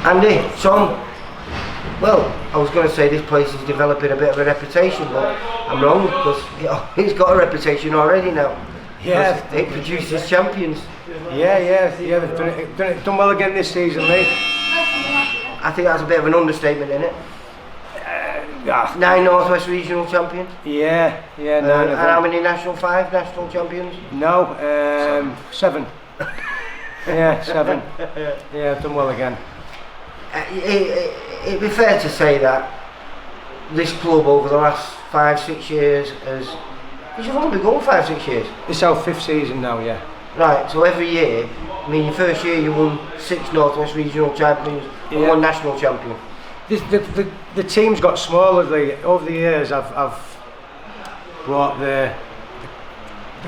Andy, Tom, well, I was going to say this place is developing a bit of a reputation, but I'm wrong, because it's got a reputation already now. Yeah. It produces champions. Yeah, they've done well again this season, Lee. I think that's a bit of an understatement, isn't it? 9 North West Regional Champions. Yeah, 9 and how many national? 5 national champions? No, 7. Yeah, 7. Yeah, I've done well again. It'd be fair to say that this club over the last 5-6 years has... Because you've only been going 5-6 years. This is our 5th season now, yeah. Right, so every year, I mean, your first year you won 6 North West Regional Champions and 1 national champion. The team's got smaller. Over the years, I've brought the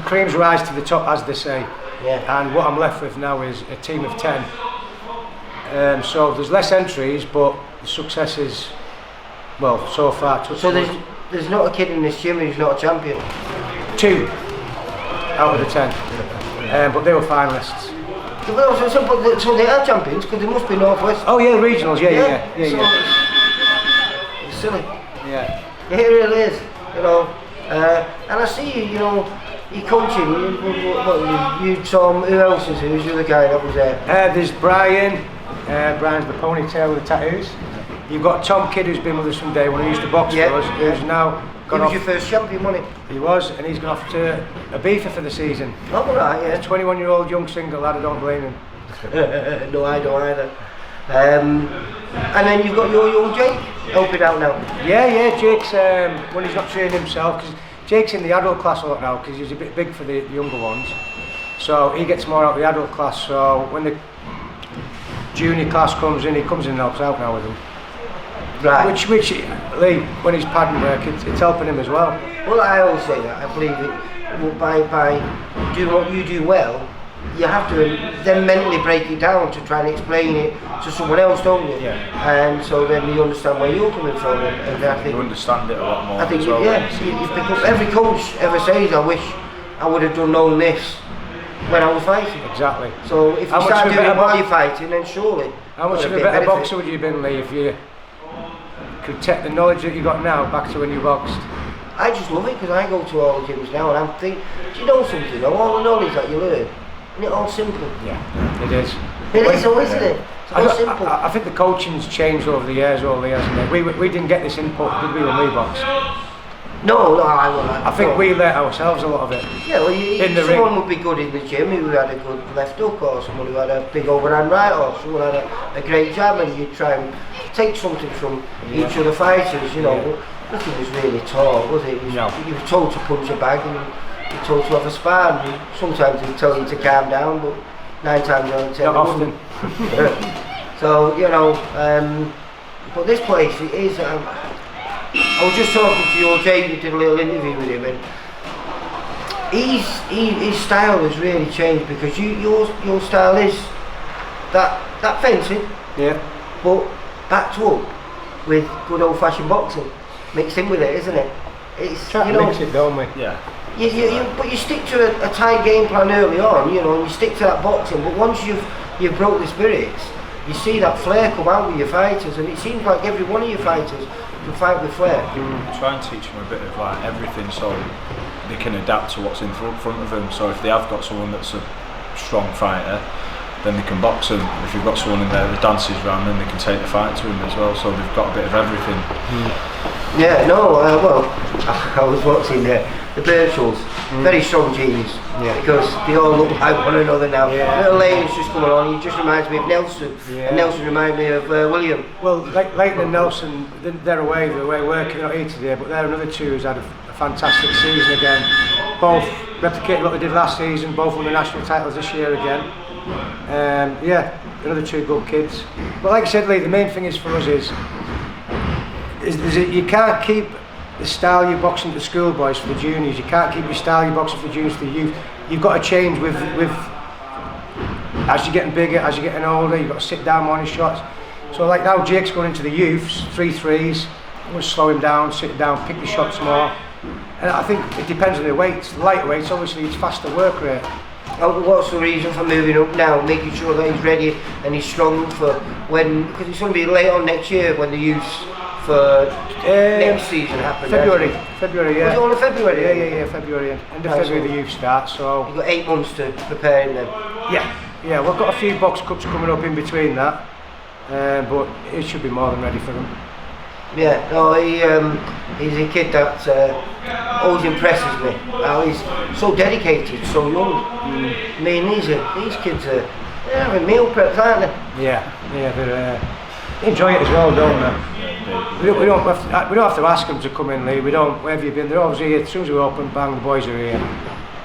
creams rise to the top, as they say. Yeah. And what I'm left with now is a team of 10. So there's less entries, but the success is, well, so far. So there's not a kid in this gym who's not a champion? 2 out of the 10. But they were finalists. So they are champions, because they must be North West. Oh yeah, regionals, yeah. It's silly. Yeah. It really is, you know. And I see you know, you're coaching, you Tom, who else is who's the other guy that was there? There's Brian. Brian's the ponytail with the tattoos. You've got Tom Kidd, who's been with us from day one, who used to box for us, who's now gone off. He was your first champion, wasn't he? He was, and he's gone off to Ibiza for the season. Oh right, yeah. A 21-year-old young single lad, I don't blame him. No, I don't either. And then you've got your young Jake helping out now. Yeah, Jake's, when he's not training himself, because Jake's in the adult class a lot now, because he's a bit big for the younger ones. So he gets more out of the adult class, so when the junior class comes in, he comes in and helps out now with them. Right. Which Lee, when he's padding work, it's helping him as well. Well, I always say that. I believe it. Well, by doing what you do well, you have to then mentally break it down to try and explain it to someone else, don't you? Yeah. And so then you understand where you're coming from, and I think you understand it a lot more. I think as well, you pick up. Every coach ever says, "I wish I would have known this when I was fighting." Exactly. So if you start doing it while you're fighting, then surely. How much of a better boxer would you have been, Lee, if you could take the knowledge that you got now back to when you boxed? I just love it, because I go to all the gyms now and I'm thinking, do you know something? All the knowledge that you learn, isn't it all simple? Yeah, it is. It is, so isn't it? It's all simple. I think the coaching's changed over the years, hasn't it? We didn't get this input, did we, when we boxed? No, I think we let ourselves a lot of it. Yeah, well, someone ring. would be good in the gym who had a good left hook, or someone who had a big overhand right, or someone had a great jab, and you try and take something from each of the fighters, you know. But nothing was really taught, was it? You were told to punch a bag, and you were told to have a spar, and sometimes they tell you to calm down, but 9 times out of 10 not often. So, you know, but this place, it is. I was just talking to your Jake, you did a little interview with him, and his style has really changed, because your style is that fencing, but backed up with good old-fashioned boxing mixed in with it, isn't it? It's try to mix it, don't we? Yeah. But you stick to a tight game plan early on, you know, and you stick to that boxing. But once you've broke the spirits, you see that flair come out with your fighters, and it seems like every one of your fighters can fight with flair. Try and teach them a bit of like everything, so they can adapt to what's in front of them. So if they have got someone that's a strong fighter, then they can box them. If you've got someone in there that dances around, then they can take the fight to him as well. So they've got a bit of everything. Yeah, no, well, I was watching the Birchells, very strong teams, because they all look like one another now. Little Lane's just coming on, he just reminds me of Nelson, and Nelson reminds me of William. Well, Leighton and Nelson, they're away working, not here today, but they're another two who's had a fantastic season again. Both replicated what they did last season, both won the national titles this year again. Another 2 good kids. But like I said, Lee, the main thing is for us is you can't keep the style you're boxing to schoolboys for the juniors. You can't keep your style you're boxing for the juniors for the youth. You've got to change with as you're getting bigger, as you're getting older. You've got to sit down more on your shots. So like now, Jake's going into the youths, 3 threes. I'm going to slow him down, sit down, pick the shots more. And I think it depends on the weights. The lighter weights, obviously, it's faster work rate. What's the reason for moving up now, making sure that he's ready and he's strong for when, because it's going to be late on next year when the youths for next season happen. February, yeah. Was it all in February? Yeah, February. End of February the youth starts, so... You've got 8 months to prepare him then? Yeah, we've got a few box cups coming up in between that, but it should be more than ready for them. Yeah, no, he's a kid that always impresses me. How he's so dedicated, so young. I mean, these kids they're having meal preps, aren't they? Yeah, they enjoy it as well, don't they? We don't have to ask them to come in, Lee. We don't. Where have you been? They're always here. As soon as we open, bang, the boys are here.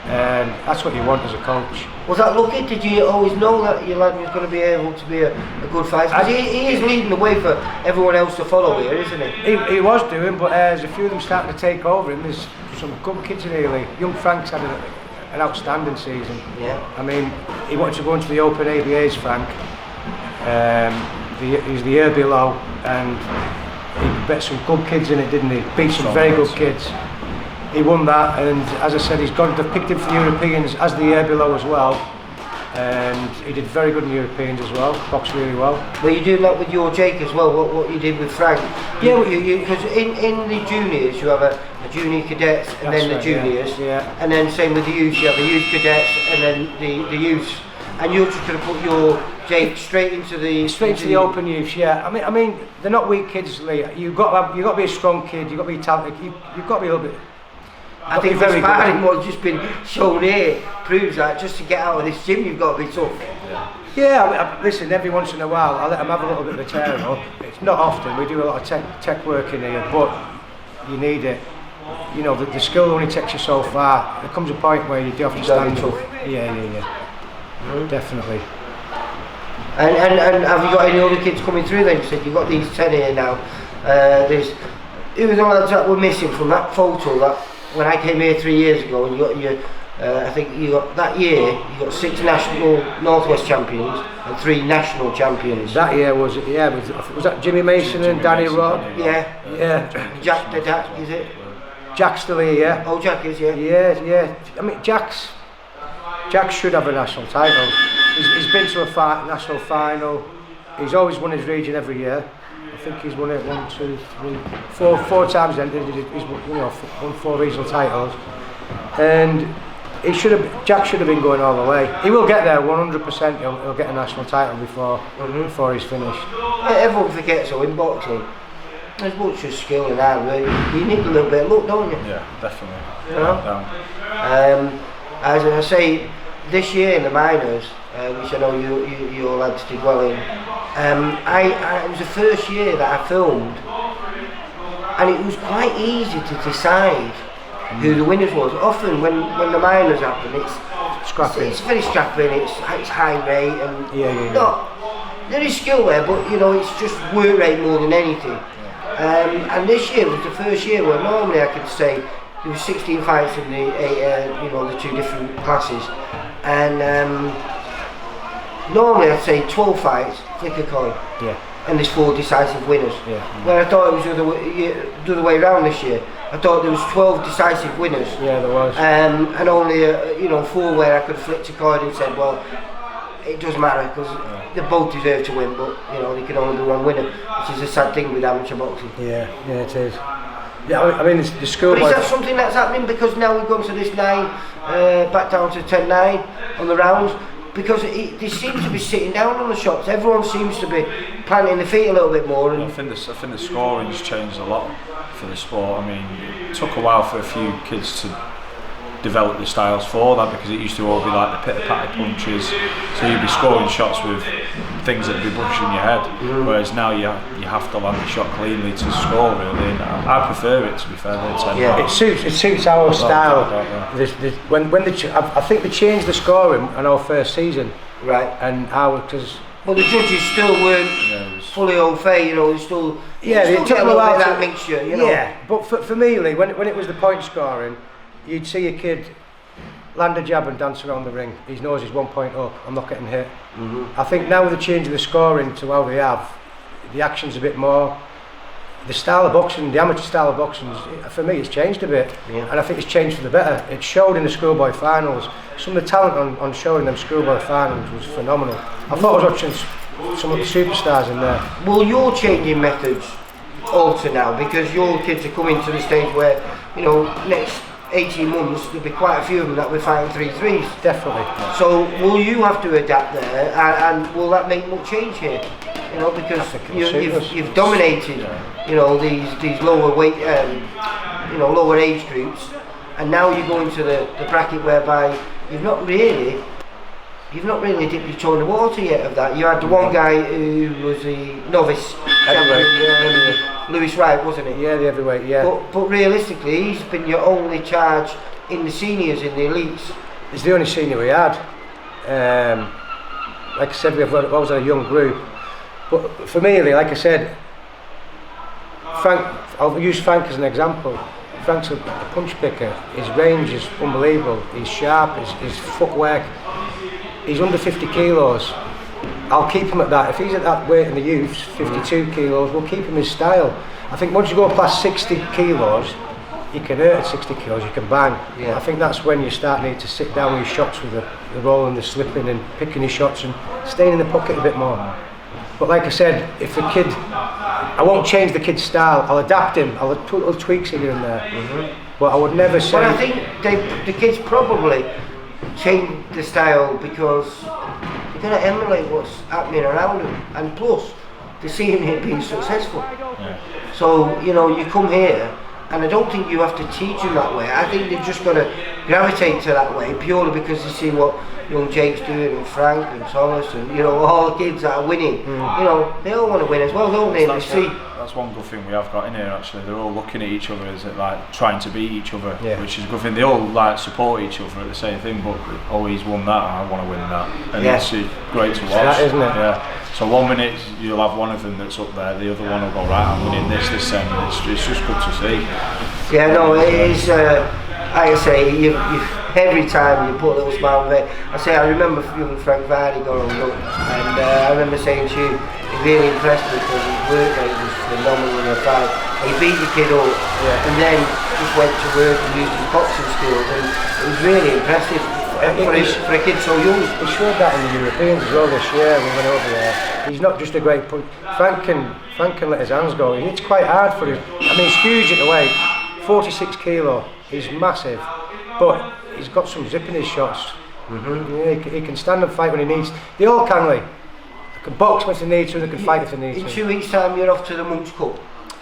And that's what you want as a coach. Was that lucky? Did you always know that your lad was going to be able to be a good fighter? Because he is leading the way for everyone else to follow here, isn't he? He was doing, but there's a few of them starting to take over him. There's some good kids in here, Lee. Young Frank's had an outstanding season. Yeah. I mean, he wanted to go into the Open ABAs, Frank. He's the year below, and he bet some good kids in it, didn't he? Beat some very good kids. He won that, and as I said, they've picked him for the Europeans as the year below as well, and he did very good in the Europeans as well, boxed really well. Well, you're doing that with your Jake as well, what you did with Frank. Yeah, because in the juniors you have a junior cadets and then the juniors, yeah. And then same with the youth, you have the youth cadets and then the youths, and you're just going to put your Jake straight into the Open youths. Yeah, I mean they're not weak kids, Lee. You've got to be a strong kid. You've got to be talented. You've got to be a little bit. I think the sparring what's just been shown here proves that just to get out of this gym you've got to be tough. Yeah, listen, every once in a while I let them have a little bit of a tear up. It's not often, we do a lot of tech work in here, but you need it. You know, the skill only takes you so far. There comes a point where you do have to stand up. Yeah. Definitely. And have you got any other kids coming through then? You said you've got these 10 here now. Who were the lads that were missing from that photo that when I came here 3 years ago, and you got your, I think you got that year, you got 6 national Northwest champions and 3 national champions. That year was that Jimmy Mason and Danny Rod? Yeah. Jack the Dak, is it? Jack's still here, yeah. Oh, Jack is, yeah. Yeah. I mean, Jack should have a national title. He's been to a national final. He's always won his region every year. I think he's won it 1, 2, 3, 4 times. He's won 4 regional titles, and Jack should have been going all the way. He will get there 100%. He'll get a national title before he's finished. Everyone forgets though in boxing, there's much as skill and that. You need a little bit of luck, don't you? Yeah, definitely. You know? As I say, this year in the minors, which I know your lads did well in. It was the first year that I filmed, and it was quite easy to decide who the winners was. Often when the minors happen, it's scrapping. It's very scrapping. It's high rate and there is skill there, but you know it's just work rate more than anything. And this year was the first year where normally I could say there were 16 fights in the 2 different classes, and normally I'd say 12 fights, flick a coin, and there's 4 decisive winners. Where I thought it was the other way around this year. I thought there was 12 decisive winners. Yeah, there was. And only 4 where I could flip a coin and said, well, it doesn't matter because they both deserve to win, but they can only be one winner, which is a sad thing with amateur boxing. Yeah, it is. Yeah, I mean the school. But is that something that's happening because now we've gone to this 9, back down to 10-9 on the rounds? Because they seem to be sitting down on the shots. Everyone seems to be planting their feet a little bit more. And I think the scoring's changed a lot for the sport. I mean, it took a while for a few kids to develop the styles for that, because it used to all be like the pitter-patter punches, so you'd be scoring shots with things that would be brushing your head, whereas now you have to land the shot cleanly to score really, and I prefer it, to be fair. It suits our style. I think they changed the scoring on our first season, right, and because well, the judges still weren't fully au fait, they still it took a little bit of that mixture, Yeah, but for me, Lee, when it was the point scoring, you'd see a kid land a jab and dance around the ring. His nose is 1 point up. I'm not getting hit. I think now with the change of the scoring to how they have, the action's a bit more. the style of boxing, the amateur style of boxing, for me, it's changed a bit, and I think it's changed for the better. It showed in the schoolboy finals. Some of the talent on showing them schoolboy finals was phenomenal. I thought I was watching some of the superstars in there. Well, you're changing methods alter now because your kids are coming to the stage where, you know, next 18 months there'll be quite a few of them that we're fighting 3-3s. Definitely. So will you have to adapt there, and will that make much change here? You know, because you've dominated, you know, these lower weight, you know, lower age groups, and now you go into the bracket whereby you've not really dipped your toe in the water yet of that. You had the one guy who was the novice champion, Lewis Wright, wasn't it? Yeah, the heavyweight, yeah. But realistically, he's been your only charge in the seniors, in the elites. He's the only senior we had. Like I said, I was in a young group. But for me, like I said, Frank, I'll use Frank as an example. Frank's a punch picker. His range is unbelievable. He's sharp, his footwork. He's under 50 kilos. I'll keep him at that. If he's at that weight in the youths, 52 kilos, we'll keep him his style. I think once you go past 60 kilos, you can hurt at 60 kilos, you can bang. Yeah. I think that's when you start needing to sit down with your shots with the rolling, the slipping and picking your shots and staying in the pocket a bit more. But like I said, if the kid, I won't change the kid's style, I'll adapt him, I'll put little tweaks in here and there. But I would never say... But I think the kids probably change the style because they're going to emulate what's happening around them, and plus they're seeing it being successful. Yeah. So, you know, you come here, and I don't think you have to teach them that way. I think they're just going to gravitate to that way purely because they see what young Jake's doing, and Frank and Thomas, and, you know, all the kids that are winning. You know, they all want to win as well, don't they? That's one good thing we have got in here, actually. They're all looking at each other as like trying to beat each other, which is a good thing. They all like support each other at the same thing, but oh, he's won that, I want to win that, and it's great to watch. That, isn't it? Yeah. So 1 minute you'll have one of them that's up there, the other one will go, right, I'm winning this, and it's just good to see. Yeah, no, it is. Like I say, every time you put a little smile on it. I remember young Frank Vardy going up, and I remember saying to you, he really impressed me because his work rate was phenomenal in the fight. He beat the kid up, and then just went to work and used his boxing skills, and it was really impressive for a kid so young. He showed that in the Europeans as well this year when we went over there. He's not just a great punch. Frank can let his hands go. It's quite hard for him. I mean, he's huge at the weight, 46 kilo. He's massive, but he's got some zip in his shots. Yeah, he can stand and fight when he needs. They all can, Lee. They can box when they need to, and they can fight if they need to. In 2 weeks' time, you're off to the Monks Cup.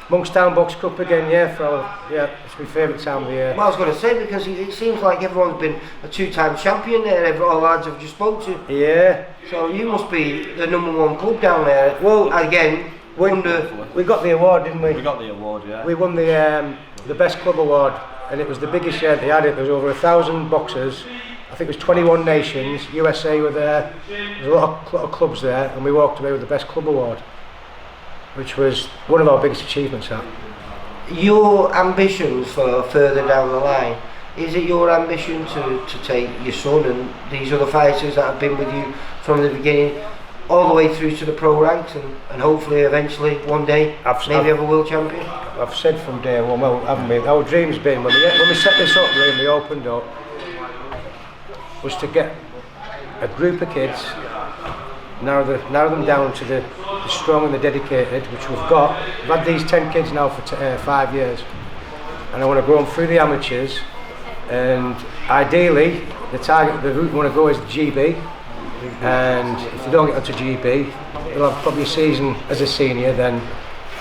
Monkstown Box Cup again, it's my favourite time of the year. Well, I was going to say, because it seems like everyone's been a two-time champion there, all lads I've just spoke to. Yeah. So you must be the #1 club down there. Well, again, we got the award, didn't we? We got the award, yeah. We won the best club award, and it was the biggest year they had it. There was over 1,000 boxers. I think it was 21 nations. USA were there. There was a lot of clubs there, and we walked away with the best club award, which was one of our biggest achievements. Your ambitions for further down the line, is it your ambition to take your son and these other fighters that have been with you from the beginning all the way through to the pro ranks and hopefully eventually one day maybe have a world champion? I've said from day one, well, haven't we? Our dream's been, when we set this up, when we opened up, was to get a group of kids, narrow them down to the strong and the dedicated, which we've got. We've had these 10 kids now for 5 years, and I want to grow them through the amateurs, and ideally the route we want to go is the GB, and if they don't get onto GB, they'll have probably a season as a senior, then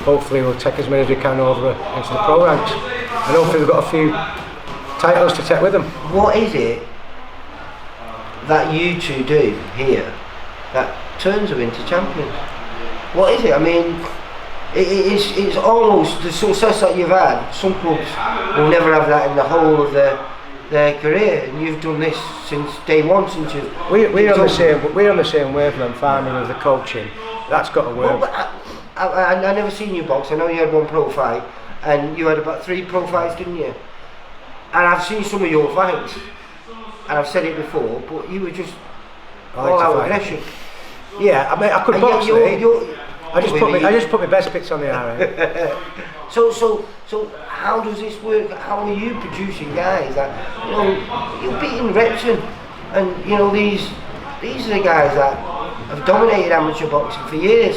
hopefully we'll take as many as we can over into the pro ranks, and hopefully we've got a few titles to take with them. What is it that you two do here that turns them into champions? What is it? I mean, it's almost the success that you've had. Some clubs will never have that in the whole of their career, and you've done this since day one. Since we're on the same wavelength, farming with the coaching. That's got to work. Well, I never seen you box. I know you had one pro fight, and you had about 3 pro fights, didn't you? And I've seen some of your fights, and I've said it before, but you were just all out aggression. Yeah, I mean, I could box. I just put my best bits on the RA. So how does this work? How are you producing guys that, you know, you're beating Repton, and you know these are the guys that have dominated amateur boxing for years,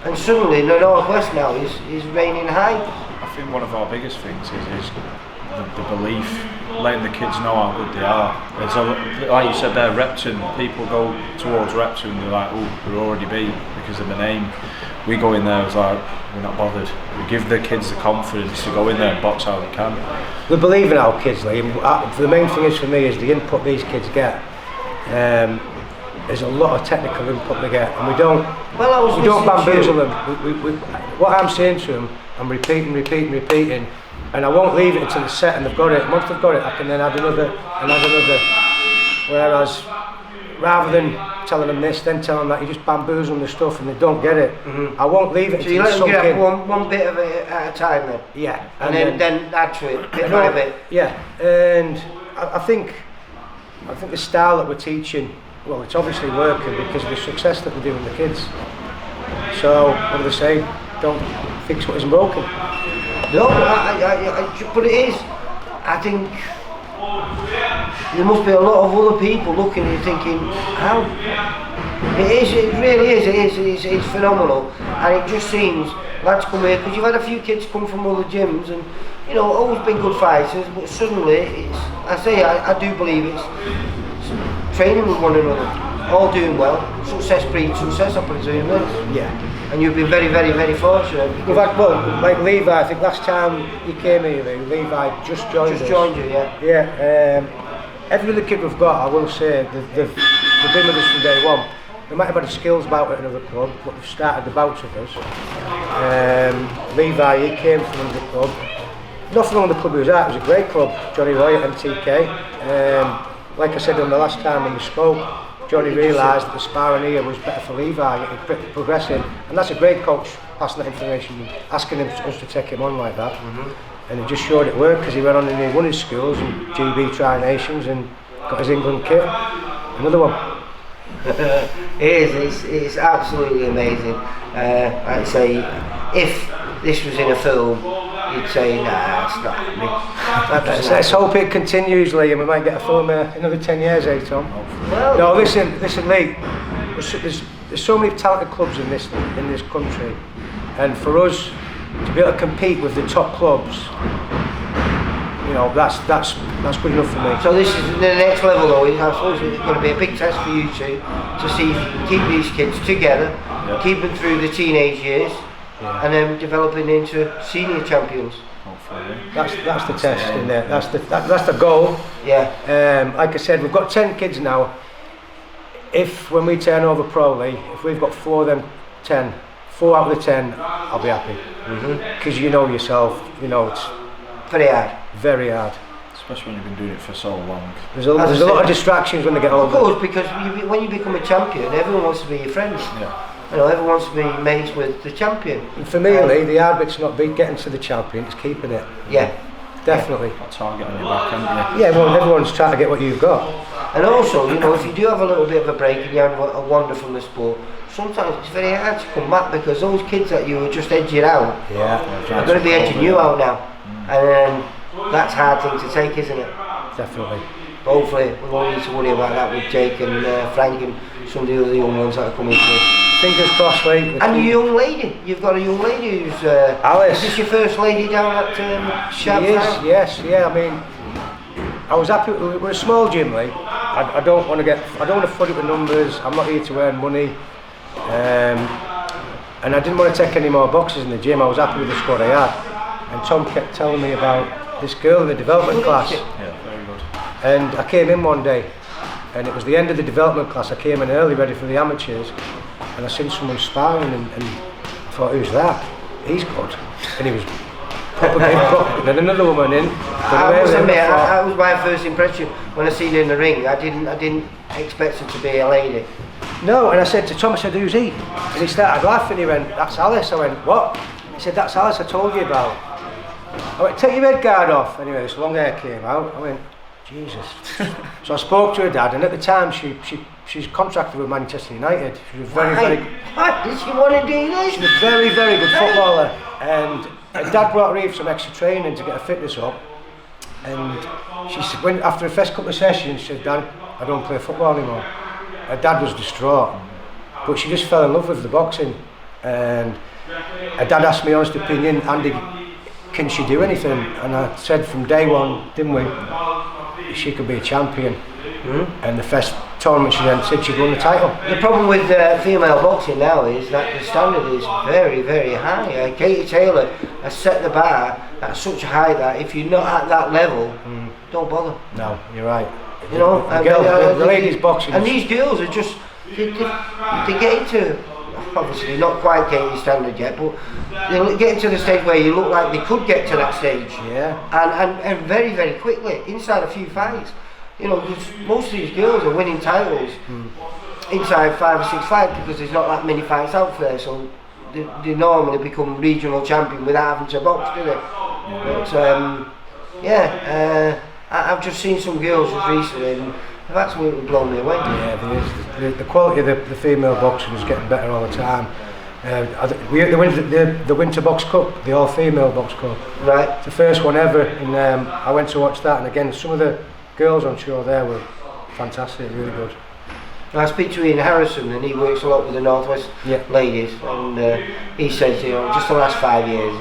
and suddenly the Northwest now is reigning high. I think one of our biggest things is the belief, letting the kids know how good they are. Like you said there, Repton, people go towards Repton and they're like, oh, we're already beat because of the name. We go in there, it's like, we're not bothered. We give the kids the confidence to go in there and box how they can. We believe in our kids, Lee. The main thing is for me is the input these kids get. There's a lot of technical input they get, and we don't bamboozle them. What I'm saying to them, I'm repeating, and I won't leave it until it's set and they've got it. Once they've got it, I can then add another. Whereas, rather than telling them this, then telling them that, you just bamboozle them the stuff and they don't get it. I won't leave it until it's sunk in. So you let them get one bit of it at a time then? Yeah. And then add to it, bit by bit? Yeah, and I think the style that we're teaching, well, it's obviously working because of the success that we're doing with the kids. So, what do they say? Don't fix what isn't broken. No, but it is. I think there must be a lot of other people looking and thinking, how? It really is, it's phenomenal. And it just seems, lads come here, because you've had a few kids come from other gyms and, you know, always been good fighters, but suddenly, I do believe it's training with one another, all doing well, success breeds success, I presume. Yeah. And you've been very, very, very fortunate. We've had, well, like Levi, I think last time you came here, Levi just joined us. Just joined you, yeah. Yeah. Every other kid we've got, I will say, they've been with us from day one. They might have had a skills bout at another club, but they've started the bouts with us. Levi, he came from the club. Nothing wrong with the club he was at, it was a great club, Johnny Roy at MTK. Like I said on the last time when we spoke, Johnny realised that the sparring here was better for Levi, progressing, and that's a great coach passing that information, asking us to take him on like that. And he just showed it worked because he went on and he won his schools and GB Tri-Nations and got his England kit. Another one. It's absolutely amazing. I'd say if this was in a film, you'd say, nah, it's not happening. Let's hope it continues, Lee, and we might get a film another 10 years, eh, Tom? Well, no, listen, Lee. There's so many talented clubs in this country, and for us to be able to compete with the top clubs, you know, that's good enough for me. So this is the next level, though. I suppose it's going to be a big test for you two to see if you can keep these kids together, keep them through the teenage years. Yeah. And then developing into senior champions. Hopefully. That's the test in there. That's the goal. Yeah. Like I said, we've got 10 kids now. If when we turn over pro, Lee, if we've got 4 of them 10, 4 out of the 10, I'll be happy. Because you know yourself, you know it's very hard. Very hard. Especially when you've been doing it for so long. There's a lot of distractions when they get older. Of course, because when you become a champion, everyone wants to be your friend. Yeah. You know, everyone wants to be mates with the champion. And for me, Lee, the hard bit's not getting to the champion, it's keeping it. Yeah. Definitely. Got a target on your back, haven't you? Yeah, well, everyone's trying to get what you've got. And also, you know, if you do have a little bit of a break and you have a wander from the sport, sometimes it's very hard to come back because those kids that you were just edging out are going to be edging you out now. And that's a hard thing to take, isn't it? Definitely. But hopefully, we won't need to worry about that with Jake and Frank and some of the other young ones that are coming through. Fingers crossed, Lee. And your young lady, you've got a young lady who's Alice. Is this your first lady down at Sharpstyle? Yes, yeah. I mean, I was happy. We're a small gym, Lee. I don't want to flood it with numbers. I'm not here to earn money, and I didn't want to take any more boxes in the gym. I was happy with the squad I had, and Tom kept telling me about this girl in the development class. Yeah, very good. And I came in one day, and it was the end of the development class. I came in early, ready for the amateurs, and I seen someone sparring, and I thought, who's that? He's good. And he was proper big, and then another woman in. I must admit, that was my first impression when I seen her in the ring. I didn't expect her to be a lady. No, and I said to Tom, I said, who's he? And he started laughing. He went, that's Alice. I went, what? He said, that's Alice I told you about. I went, take your head guard off. Anyway, this long hair came out. I went, Jesus. So I spoke to her dad, and at the time she's contracted with Manchester United. She was Why did she want to do this? she's a very good footballer, and her dad brought her here for some extra training to get her fitness up. And she said, when after the first couple of sessions, she said, "Dad, I don't play football anymore." Her dad was distraught, but she just fell in love with the boxing. And her dad asked me honest opinion, "Andy, can she do anything?" And I said from day one, didn't we, she could be a champion. And the first tournament she entered, she'd won the title. The problem with female boxing now is that the standard is very high. Katie Taylor has set the bar at such a high that if you're not at that level, don't bother. No, you're right. You know, the ladies boxing. And these girls are just, they get into, obviously not quite Katie's standard yet, but they get into the stage where you look like they could get to that stage. Yeah. And very quickly, inside a few fights. You know, because most of these girls are winning titles inside 5 or 6 fights because there's not that many fights out there, so they normally become regional champion without having to box, do they? But I've just seen some girls just recently and they've absolutely blown me away. Yeah, the quality of the female boxing is getting better all the time. The Winter Box Cup, the all-female box cup. Right. It's the first one ever, and I went to watch that, and again, some of the girls on show there were fantastic, really good. I speak to Ian Harrison, and he works a lot with the Northwest ladies, and he says, you know, just the last 5 years,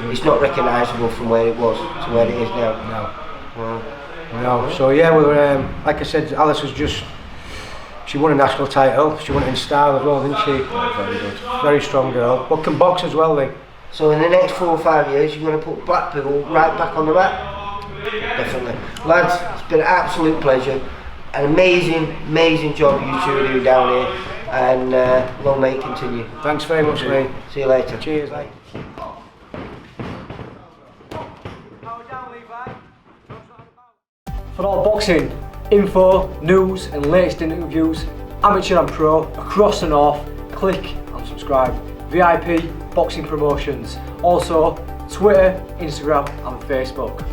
it's not recognisable from where it was to where it is now. No. So yeah, well, like I said, Alice was she won a national title. She won it in style as well, didn't she? Very good. Very strong girl, but can box as well, Lee. So in the next 4 or 5 years, you're going to put Blackpool right back on the map? Definitely. Lads, it's been an absolute pleasure. An amazing job you two do down here, and long may it continue. Thanks very much, Lee. See you later. Cheers, mate. For all boxing info, news and latest interviews, amateur and pro, across the north, click and subscribe. VIP Boxing Promotions. Also Twitter, Instagram and Facebook.